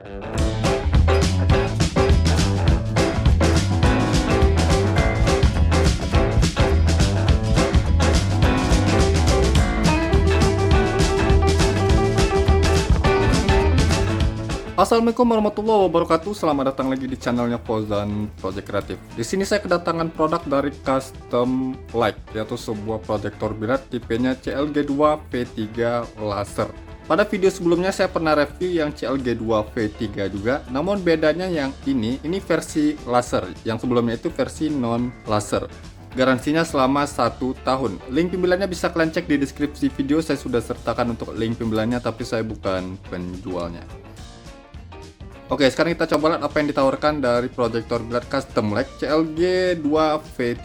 Assalamualaikum warahmatullahi wabarakatuh. Selamat datang lagi di channelnya Fauzan Project Kreatif. Di sini saya kedatangan produk dari Custom Light, yaitu sebuah proyektor biled tipenya CLG2 V3 laser. Pada video sebelumnya saya pernah review yang CLG2 V3 juga, namun bedanya yang ini versi laser, yang sebelumnya itu versi non laser. Garansinya selama 1 tahun. Link pembeliannya bisa kalian cek di deskripsi video. Saya sudah sertakan untuk link pembeliannya, tapi saya bukan penjualnya. Oke, sekarang kita coba lihat apa yang ditawarkan dari proyektor biled Custom Light CLG2 V3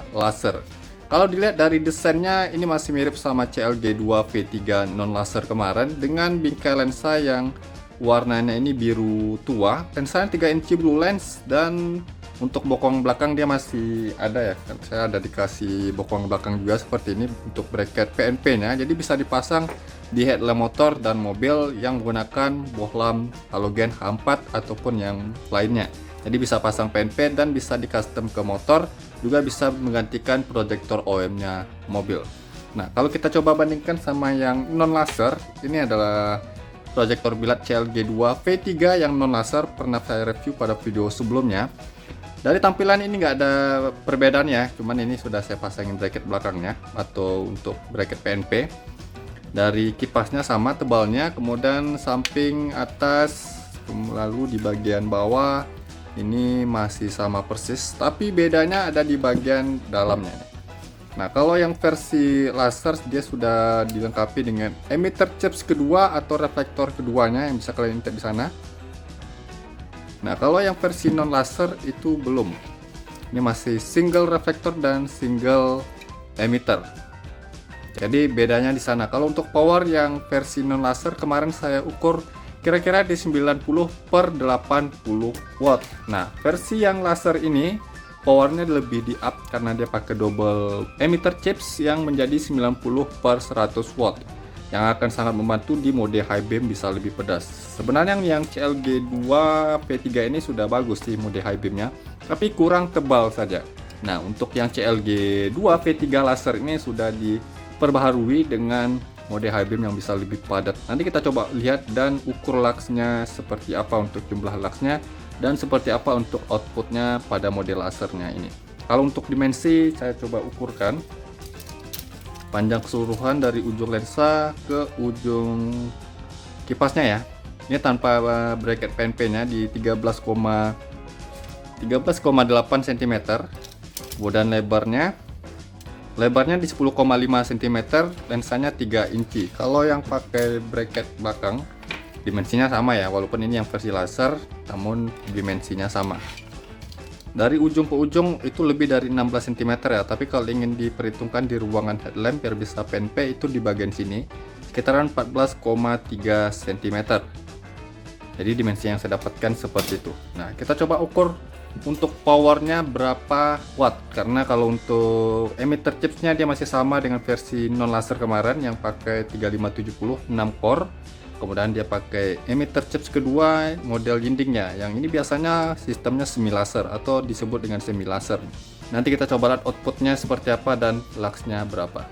laser. Kalau dilihat dari desainnya, ini masih mirip sama CLG2 V3 non laser kemarin dengan bingkai lensa yang warnanya ini biru tua. Lensanya 3 inci blue lens, dan untuk bokong belakang dia masih ada ya. Saya ada dikasih bokong belakang juga seperti ini untuk bracket PNP nya, jadi bisa dipasang di headlamp motor dan mobil yang menggunakan bohlam halogen H4 ataupun yang lainnya. Jadi bisa pasang PNP dan bisa di custom ke motor, juga bisa menggantikan proyektor OM nya mobil. Nah, kalau kita coba bandingkan sama yang non laser, ini adalah proyektor biled CLG2 V3 yang non laser, pernah saya review pada video sebelumnya. Dari tampilan ini nggak ada perbedaan ya, cuman ini sudah saya pasangin bracket belakangnya atau untuk bracket PNP. Dari kipasnya sama tebalnya, kemudian samping, atas, lalu di bagian bawah ini masih sama persis, tapi bedanya ada di bagian dalamnya. Nah, kalau yang versi laser dia sudah dilengkapi dengan emitter chips kedua atau reflektor keduanya yang bisa kalian lihat di sana. Nah, kalau yang versi non laser itu belum. Ini masih single reflektor dan single emitter. Jadi bedanya di sana. Kalau untuk power yang versi non laser kemarin saya ukur kira-kira di 90/80 watt. Nah, versi yang laser ini powernya lebih di up karena dia pakai double emitter chips yang menjadi 90/100 watt, yang akan sangat membantu di mode high beam bisa lebih pedas. Sebenarnya yang CLG2 V3 ini sudah bagus sih mode high beamnya, tapi kurang tebal saja. Nah, untuk yang CLG2 V3 laser ini sudah diperbaharui dengan mode high beam yang bisa lebih padat. Nanti kita coba lihat dan ukur luxnya seperti apa untuk jumlah luxnya dan seperti apa untuk outputnya pada mode lasernya ini. Kalau untuk dimensi saya coba ukurkan panjang keseluruhan dari ujung lensa ke ujung kipasnya ya. Ini tanpa bracket PNP nya di 13,8 cm. Kemudian lebarnya di 10,5 cm, lensanya 3 inci. Kalau yang pakai bracket belakang dimensinya sama ya, walaupun ini yang versi laser namun dimensinya sama. Dari ujung ke ujung itu lebih dari 16 cm ya, tapi kalau ingin diperhitungkan di ruangan headlamp biar bisa PNP itu di bagian sini sekitaran 14,3 cm. Jadi dimensi yang saya dapatkan seperti itu. Nah, kita coba ukur untuk powernya berapa watt, karena kalau untuk emitter chipsnya dia masih sama dengan versi non laser kemarin yang pakai 3570 6 core. Kemudian dia pakai emitter chips kedua model Yindingnya, yang ini biasanya sistemnya semi laser atau disebut dengan semi laser. Nanti kita coba lihat outputnya seperti apa dan luxnya berapa.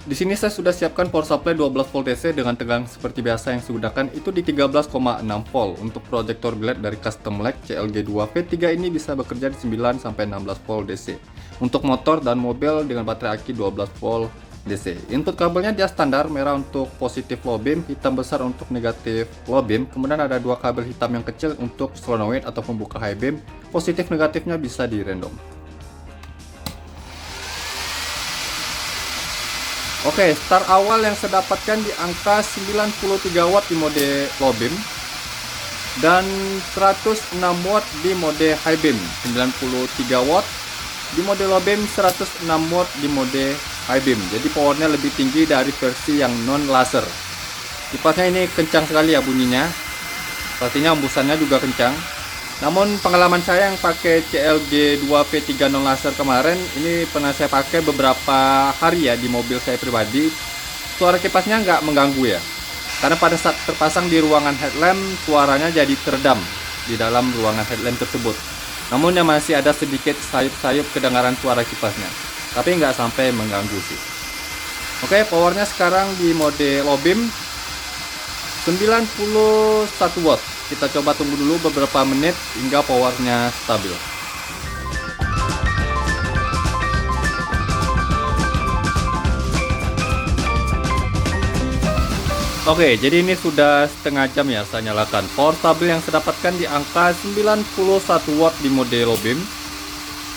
Di sini saya sudah siapkan power supply 12 volt DC dengan tegangan seperti biasa yang saya gunakan itu di 13,6 volt. Untuk proyektor biled dari Custom Light CLG2 V3 ini bisa bekerja di 9 sampai 16 volt DC. Untuk motor dan mobil dengan baterai aki 12 volt DC. Input kabelnya dia standar, merah untuk positif low beam, hitam besar untuk negatif low beam. Kemudian ada dua kabel hitam yang kecil untuk solenoid atau pembuka high beam. Positif negatifnya bisa di random. Oke, start awal yang saya dapatkan di angka 93 watt di mode low beam dan 106 watt di mode high beam. 93 watt di mode low beam, 106 watt di mode high beam. Jadi powernya lebih tinggi dari versi yang non laser. Kipasnya ini kencang sekali ya bunyinya. Pastinya hembusannya juga kencang. Namun pengalaman saya yang pakai CLG2 V3 non laser kemarin, ini pernah saya pakai beberapa hari ya di mobil saya pribadi. Suara kipasnya nggak mengganggu ya. Karena pada saat terpasang di ruangan headlamp, suaranya jadi teredam di dalam ruangan headlamp tersebut. Namun yang masih ada sedikit sayup-sayup kedengaran suara kipasnya, tapi nggak sampai mengganggu sih. Oke, powernya sekarang di mode low beam 91 watt. Kita coba tunggu dulu beberapa menit hingga powernya stabil. Oke, jadi ini sudah setengah jam ya saya nyalakan. Power stabil yang saya dapatkan di angka 91 watt di mode low beam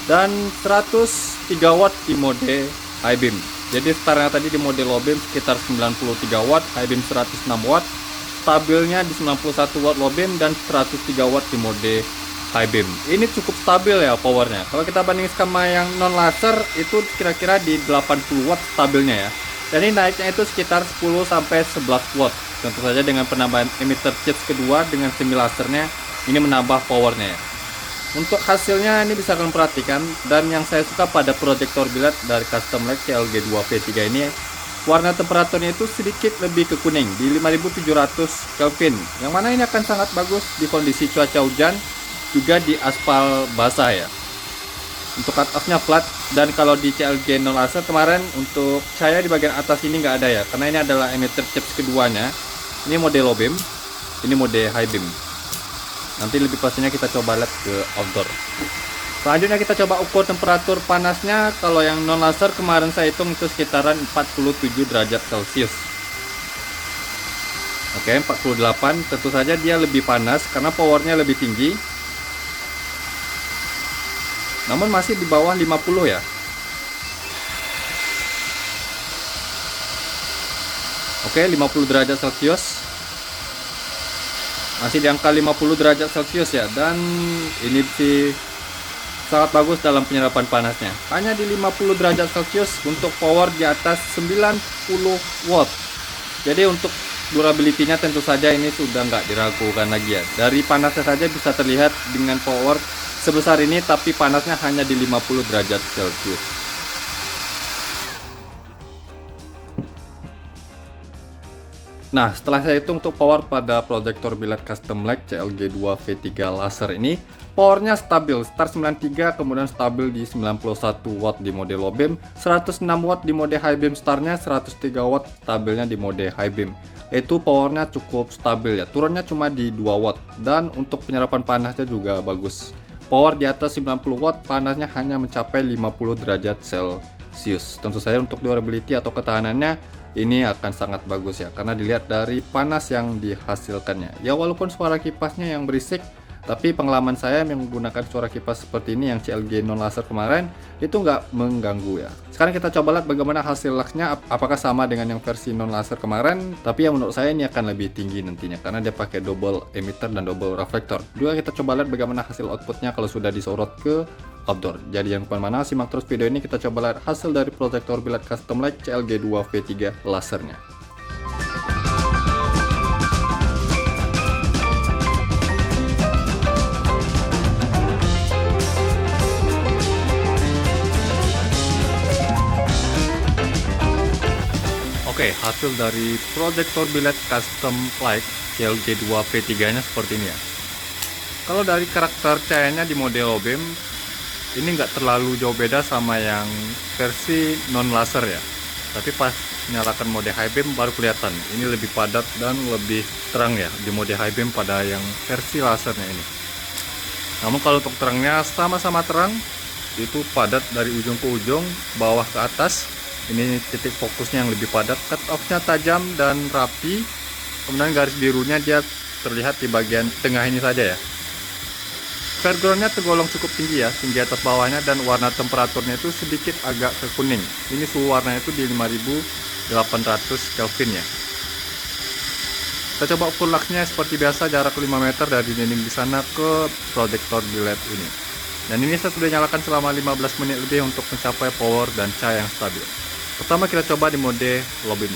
dan 103 watt di mode high beam. Jadi startnya tadi di mode low beam sekitar 93 watt, high beam 106 watt, stabilnya di 91 watt low beam dan 103 watt di mode high beam. Ini cukup stabil ya powernya. Kalau kita bandingin sama yang non laser itu kira-kira di 80 watt stabilnya ya. Dan ini naiknya itu sekitar 10 sampai 11 watt. Tentu saja dengan penambahan emitter chips kedua dengan semi lasernya ini menambah powernya ya. Untuk hasilnya ini bisa kalian perhatikan, dan yang saya suka pada proyektor biled dari Custom Light CLG2V3 ini, warna temperaturnya itu sedikit lebih ke kuning di 5700 Kelvin. Yang mana ini akan sangat bagus di kondisi cuaca hujan, juga di aspal basah ya. Untuk cut off-nya flat, dan kalau di CLG non laser kemarin untuk cahaya di bagian atas ini nggak ada ya, karena ini adalah emitter chips keduanya. Ini mode low beam, ini mode high beam. Nanti lebih pastinya kita coba lihat ke outdoor. Selanjutnya kita coba ukur temperatur panasnya. Kalau yang non laser kemarin saya hitung itu sekitaran 47 derajat Celcius. Oke, 48. Tentu saja dia lebih panas karena powernya lebih tinggi. Namun masih di bawah 50 ya. Oke, 50 derajat Celcius. Masih di angka 50 derajat Celcius ya. Dan ini sih sangat bagus dalam penyerapan panasnya. Hanya di 50 derajat Celcius untuk power di atas 90 watt. Jadi untuk durability-nya tentu saja ini sudah nggak diragukan lagi ya. Dari panasnya saja bisa terlihat dengan power sebesar ini, tapi panasnya hanya di 50 derajat Celcius. Nah, setelah saya hitung untuk power pada proyektor biled Custom Light CLG2V3 laser ini, powernya stabil, start 93, kemudian stabil di 91 watt di mode low beam, 106 watt di mode high beam startnya, 103 watt stabilnya di mode high beam. Itu powernya cukup stabil ya, turunnya cuma di 2 watt, dan untuk penyerapan panasnya juga bagus. Power di atas 90 watt, panasnya hanya mencapai 50 derajat Celcius. Tentu saja untuk durability atau ketahanannya ini akan sangat bagus ya, karena dilihat dari panas yang dihasilkannya. Ya walaupun suara kipasnya yang berisik, tapi pengalaman saya yang menggunakan suara kipas seperti ini yang CLG non laser kemarin itu nggak mengganggu ya. Sekarang kita coba lihat bagaimana hasil luxnya, apakah sama dengan yang versi non laser kemarin. Tapi yang menurut saya ini akan lebih tinggi nantinya karena dia pakai double emitter dan double reflector. Juga kita coba lihat bagaimana hasil outputnya kalau sudah disorot ke outdoor. Jadi yang kemana-mana simak terus video ini, kita coba lihat hasil dari proyektor biled Custom Light CLG2V3 lasernya. Oke, hasil dari proyektor biled Custom Light CLG2V3 nya seperti ini ya. Kalau dari karakter cahayanya di mode low beam ini nggak terlalu jauh beda sama yang versi non laser ya. Tapi pas nyalakan mode high beam baru kelihatan ini lebih padat dan lebih terang ya di mode high beam pada yang versi lasernya ini. Namun kalau untuk terangnya sama-sama terang, itu padat dari ujung ke ujung, bawah ke atas. Ini titik fokusnya yang lebih padat, cut off-nya tajam dan rapi. Kemudian garis birunya dia terlihat di bagian tengah ini saja ya. Background-nya tergolong cukup tinggi ya, tinggi atas bawahnya, dan warna temperaturnya itu sedikit agak ke kuning. Ini suhu warnanya itu di 5800 Kelvin ya. Kita coba ukur luxnya seperti biasa, jarak 5 meter dari dinding di sana ke proyektor biled ini. Dan ini saya sudah nyalakan selama 15 menit lebih untuk mencapai power dan cahaya yang stabil. Pertama kita coba di mode low beam.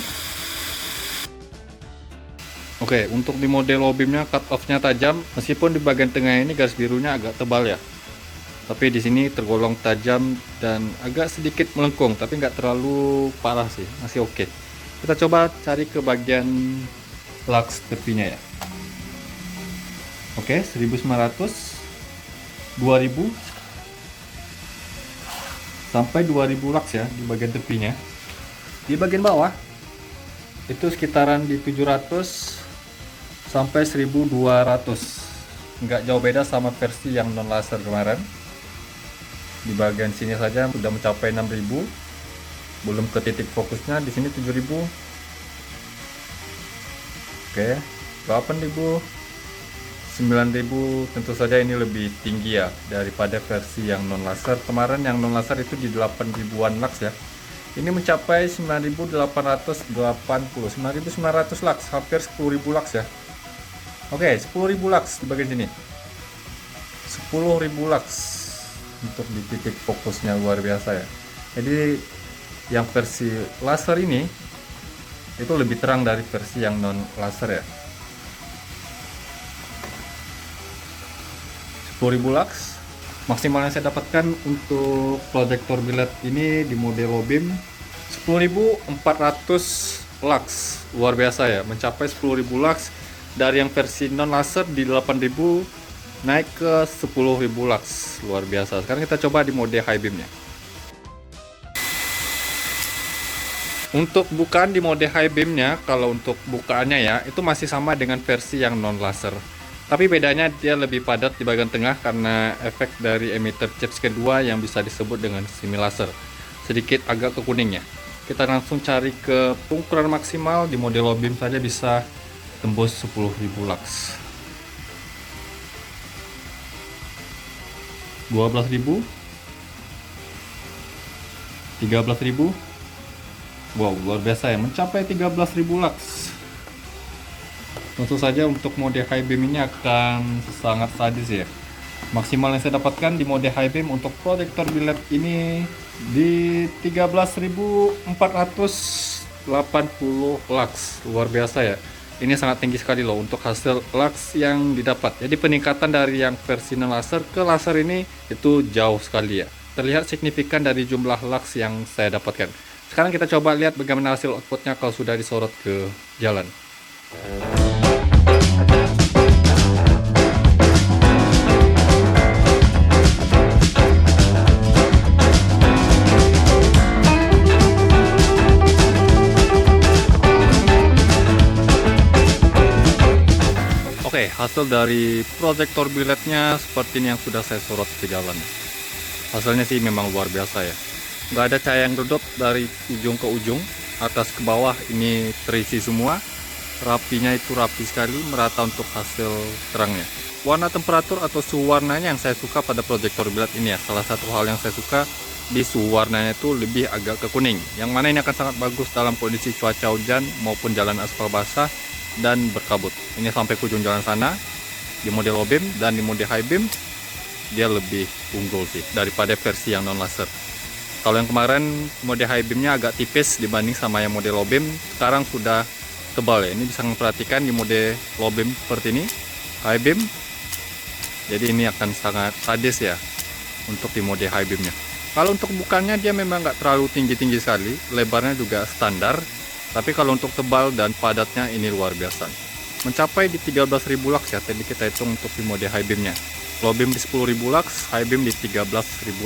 Oke, untuk di mode low beamnya cut off-nya tajam, meskipun di bagian tengah ini garis birunya agak tebal ya. Tapi di sini tergolong tajam dan agak sedikit melengkung, tapi nggak terlalu parah sih, masih oke. Kita coba cari ke bagian lux tepinya ya. Oke, 1900, 2000 sampai 2000 lux ya di bagian tepinya. Di bagian bawah itu sekitaran di 700 sampai 1200. Nggak jauh beda sama versi yang non laser kemarin. Di bagian sini saja sudah mencapai 6000. Belum ke titik fokusnya, di sini 7000. Oke, 8000, 9000. Tentu saja ini lebih tinggi ya daripada versi yang non laser. Kemarin yang non laser itu di 8000-an lux ya. Ini mencapai 9880, 9900 lux, hampir 10000 lux ya. Oke, 10.000 lux di bagian sini. 10.000 lux untuk di titik fokusnya, luar biasa ya. Jadi yang versi laser ini itu lebih terang dari versi yang non laser ya. 10.000 lux maksimal yang saya dapatkan untuk proyektor biled ini di mode low beam 10.400 lux, luar biasa ya, mencapai 10.000 lux dari yang versi non laser di 8.000 naik ke 10.000 lux, luar biasa. Sekarang kita coba di mode high beamnya. Untuk bukaan di mode high beamnya, kalau untuk bukaannya ya itu masih sama dengan versi yang non laser, tapi bedanya dia lebih padat di bagian tengah karena efek dari emitter chips kedua yang bisa disebut dengan semi laser, sedikit agak ke kuningnya. Kita langsung cari ke pengukuran maksimal. Di mode low beam saja bisa tembus 10.000 lux. 12.000, 13.000. Wow, luar biasa ya, mencapai 13.000 lux. Tentu saja untuk mode high beam ini akan sangat sadis ya. Maksimal yang saya dapatkan di mode high beam untuk proyektor biled ini di 13.480 lux, luar biasa ya. Ini sangat tinggi sekali loh untuk hasil lux yang didapat. Jadi peningkatan dari yang versi non laser ke laser ini itu jauh sekali ya. Terlihat signifikan dari jumlah lux yang saya dapatkan. Sekarang kita coba lihat bagaimana hasil outputnya kalau sudah disorot ke jalan. Oke, hasil dari proyektor bilednya seperti ini yang sudah saya sorot ke jalan. Hasilnya sih memang luar biasa ya. Nggak ada cahaya yang redup dari ujung ke ujung, atas ke bawah ini terisi semua. Rapinya itu rapi sekali, merata untuk hasil terangnya. Warna temperatur atau suhu warnanya yang saya suka pada proyektor biled ini ya. Salah satu hal yang saya suka di suhu warnanya itu lebih agak ke kuning. Yang mana ini akan sangat bagus dalam kondisi cuaca hujan maupun jalan aspal basah dan berkabut. Ini sampai ke ujung jalan sana di mode low beam, dan di mode high beam dia lebih unggul sih daripada versi yang non laser. Kalau yang kemarin mode high beamnya agak tipis dibanding sama yang mode low beam, sekarang sudah tebal ya. Ini bisa memperhatikan di mode low beam seperti ini, high beam. Jadi ini akan sangat sadis ya untuk di mode high beamnya. Kalau untuk bukannya dia memang nggak terlalu tinggi-tinggi sekali, lebarnya juga standar. Tapi kalau untuk tebal dan padatnya ini luar biasa. Mencapai di 13.000 lux ya, tadi kita hitung untuk di mode high beamnya. Low beam di 10.000 lux, high beam di 13.000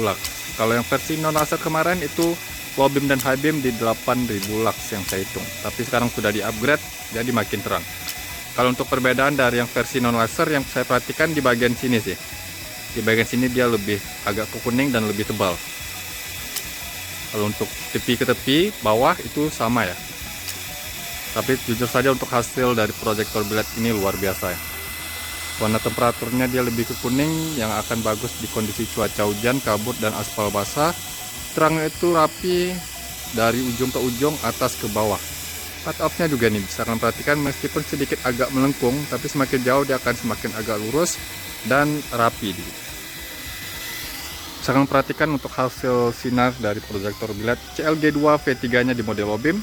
lux. Kalau yang versi non laser kemarin itu low beam dan high beam di 8.000 lux yang saya hitung. Tapi sekarang sudah di upgrade jadi makin terang. Kalau untuk perbedaan dari yang versi non laser yang saya perhatikan di bagian sini sih. Di bagian sini dia lebih agak ke kuning dan lebih tebal. Kalau untuk tepi ke tepi bawah itu sama ya. Tapi jujur saja untuk hasil dari proyektor biled ini luar biasa ya. Warna temperaturnya dia lebih ke kuning yang akan bagus di kondisi cuaca hujan, kabut, dan aspal basah. Terangnya itu rapi dari ujung ke ujung, atas ke bawah. Cut off-nya juga nih bisa kalian perhatikan, meskipun sedikit agak melengkung, tapi semakin jauh dia akan semakin agak lurus dan rapi. Bisa kalian perhatikan untuk hasil sinar dari proyektor biled CLG2 V3 nya di mode low beam.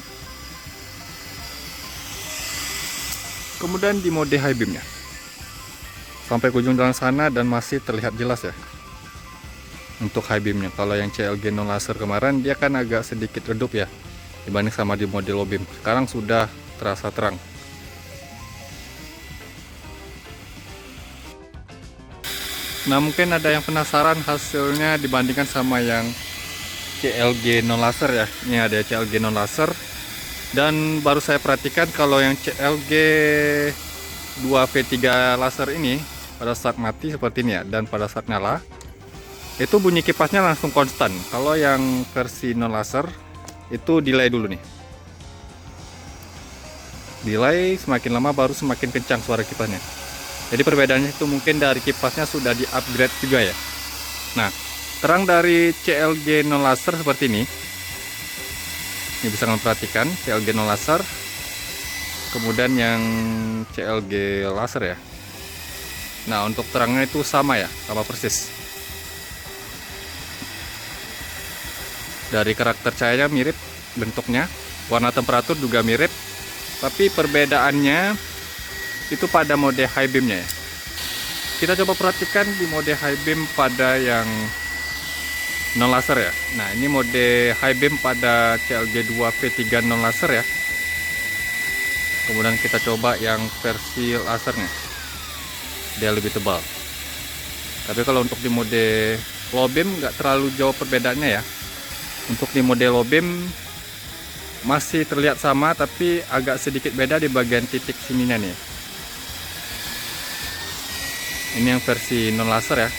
Kemudian di mode high beamnya sampai ke ujung jalan sana dan masih terlihat jelas ya untuk high beamnya. Kalau yang CLG non laser kemarin dia kan agak sedikit redup ya dibanding sama di mode low beam. Sekarang sudah terasa terang. Nah, mungkin ada yang penasaran hasilnya dibandingkan sama yang CLG non laser ya. Ini ada CLG non laser, dan baru saya perhatikan kalau yang CLG 2V3 laser ini pada saat mati seperti ini ya, dan pada saat nyala itu bunyi kipasnya langsung konstan. Kalau yang versi non laser itu delay dulu nih. Delay semakin lama baru semakin kencang suara kipasnya. Jadi perbedaannya itu mungkin dari kipasnya sudah di upgrade juga ya. Nah, terang dari CLG non laser seperti ini. Ini bisa kalian perhatikan CLG non laser. Kemudian yang CLG laser ya. Nah, untuk terangnya itu sama ya, sama persis. Dari karakter cahayanya mirip bentuknya, warna temperatur juga mirip. Tapi perbedaannya itu pada mode high beamnya ya. Kita coba perhatikan di mode high beam pada yang non laser ya. Nah, ini mode high beam pada CLG 2V3 non laser ya. Kemudian kita coba yang versi lasernya, dia lebih tebal. Tapi kalau untuk di mode low beam nggak terlalu jauh perbedaannya ya. Untuk di mode low beam masih terlihat sama, tapi agak sedikit beda di bagian titik sininya nih. Ini yang versi non laser ya.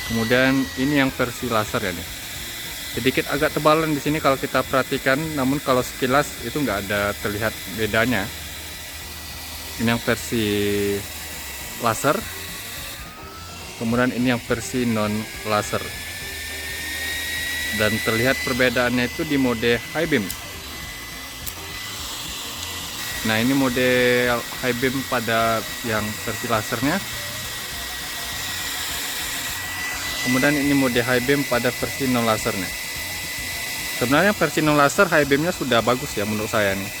Kemudian ini yang versi laser ya nih. Sedikit agak tebalan di sini kalau kita perhatikan, namun kalau sekilas itu nggak ada terlihat bedanya. Ini yang versi laser. Kemudian ini yang versi non laser. Dan terlihat perbedaannya itu di mode high beam. Nah, ini mode high beam pada yang versi lasernya. Kemudian ini mode high beam pada versi non lasernya. Sebenarnya versi non laser high beamnya sudah bagus ya menurut saya nih.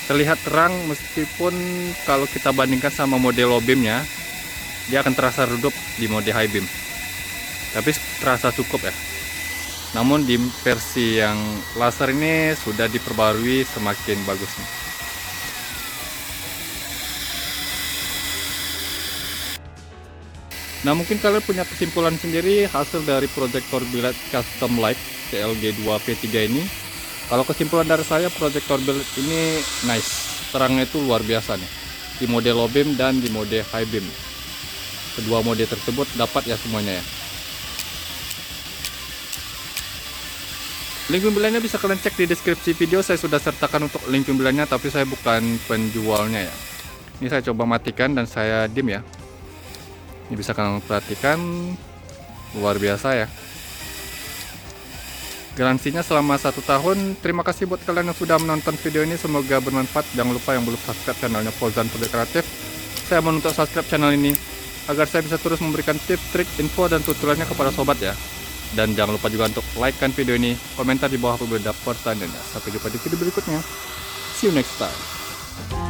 Terlihat terang, meskipun kalau kita bandingkan sama mode low beamnya, dia akan terasa redup di mode high beam. Tapi terasa cukup ya. Namun di versi yang laser ini sudah diperbarui semakin bagus nih. Nah, mungkin kalian punya kesimpulan sendiri hasil dari proyektor biled custom light CLG 2V3 ini. Kalau kesimpulan dari saya, proyektor biled ini nice, terangnya itu luar biasa nih, di mode low beam dan di mode high beam. Kedua mode tersebut dapat ya semuanya ya. Link pembeliannya bisa kalian cek di deskripsi video. Saya sudah sertakan untuk link pembeliannya, tapi saya bukan penjualnya ya. Ini saya coba matikan dan saya dim ya. Ini bisa kalian perhatikan, luar biasa ya. Garansinya selama 1 tahun. Terima kasih buat kalian yang sudah menonton video ini, semoga bermanfaat. Jangan lupa yang belum subscribe channelnya Fauzan Project Kreatif, saya menuntut subscribe channel ini agar saya bisa terus memberikan tips, trik, info, dan tutorialnya kepada sobat ya. Dan jangan lupa juga untuk like kan video ini, komentar di bawah apabila ada pertanyaannya. Sampai jumpa di video berikutnya. See you next time.